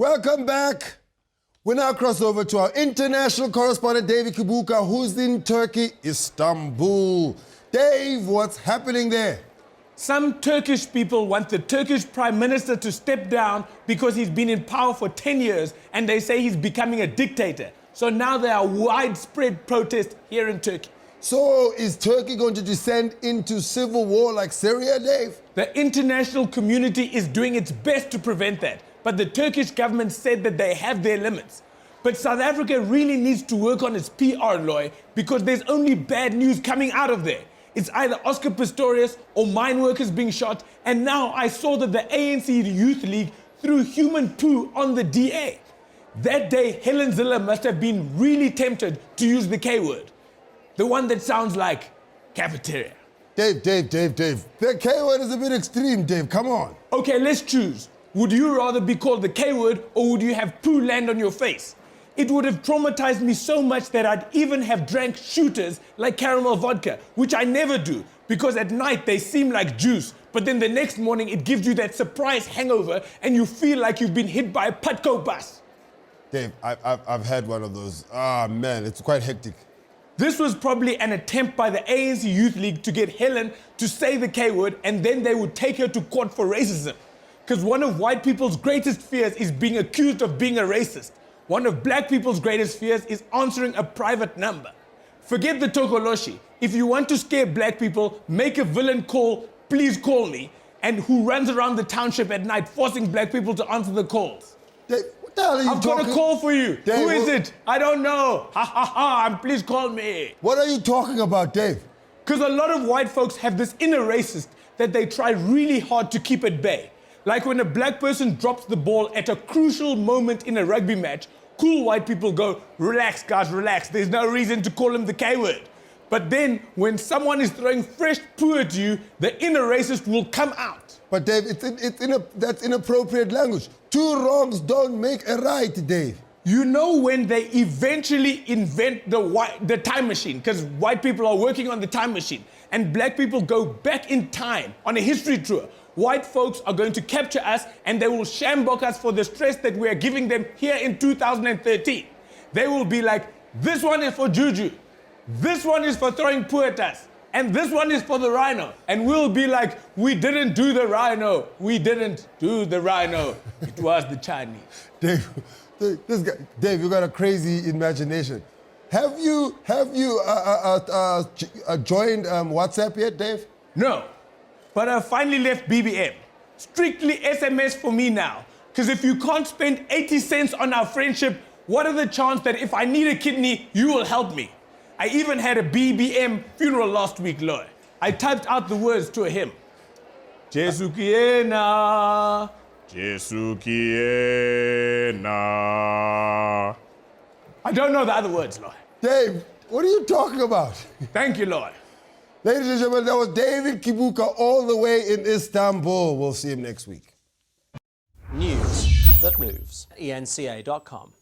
Welcome back. We now cross over to our international correspondent, David Kibuuka, who's in Turkey, Istanbul. Dave, what's happening there? Some Turkish people want the Turkish Prime Minister to step down because he's been in power for 10 years and they say he's becoming a dictator. So now there are widespread protests here in Turkey. So is Turkey going to descend into civil war like Syria, Dave? The international community is doing its best to prevent that, but the Turkish government said that they have their limits. But South Africa really needs to work on its PR, Loy, because there's only bad news coming out of there. It's either Oscar Pistorius or mine workers being shot, and now I saw that the ANC Youth League threw human poo on the DA. That day, Helen Zille must have been really tempted to use the K word. The one that sounds like cafeteria. Dave. The K word is a bit extreme, Dave. Come on. Okay, let's choose. Would you rather be called the K word or would you have poo land on your face? It would have traumatized me so much that I'd even have drank shooters like caramel vodka, which I never do, because at night they seem like juice, but then the next morning it gives you that surprise hangover and you feel like you've been hit by a Putco bus. Dave, I've had one of those. Ah, man, it's quite hectic. This was probably an attempt by the ANC Youth League to get Helen to say the K word and then they would take her to court for racism. Because one of white people's greatest fears is being accused of being a racist. One of black people's greatest fears is answering a private number. Forget the Tokoloshi. If you want to scare black people, make a villain call, please call me, and who runs around the township at night forcing black people to answer the calls. Dave, what the hell are you I've talking? got a call for you. Dave, who is it? I don't know. Ha ha ha, and please call me. What are you talking about, Dave? Because a lot of white folks have this inner racist that they try really hard to keep at bay. Like when a black person drops the ball at a crucial moment in a rugby match, cool white people go, relax guys, relax. There's no reason to call him the K word. But then when someone is throwing fresh poo at you, the inner racist will come out. But Dave, that's inappropriate language. Two wrongs don't make a right, Dave. You know when they eventually invent the time machine, because white people are working on the time machine, and black people go back in time on a history tour, white folks are going to capture us and they will shambok us for the stress that we are giving them here in 2013. They will be like, this one is for Juju, this one is for throwing poo at us, and this one is for the rhino. And we'll be like, we didn't do the rhino. We didn't do the rhino. It was the Chinese. Dave, Dave, you got a crazy imagination. Have you joined WhatsApp yet, Dave? No, but I finally left BBM. Strictly SMS for me now. Because if you can't spend 80 cents on our friendship, what are the chances that if I need a kidney, you will help me? I even had a BBM funeral last week, Lord. I typed out the words to a hymn. Jesu kiena, Jesu kiena. I don't know the other words, Lord. Dave, what are you talking about? Thank you, Lord. Ladies and gentlemen, that was David Kibuuka all the way in Istanbul. We'll see him next week. News that moves. ENCA.com.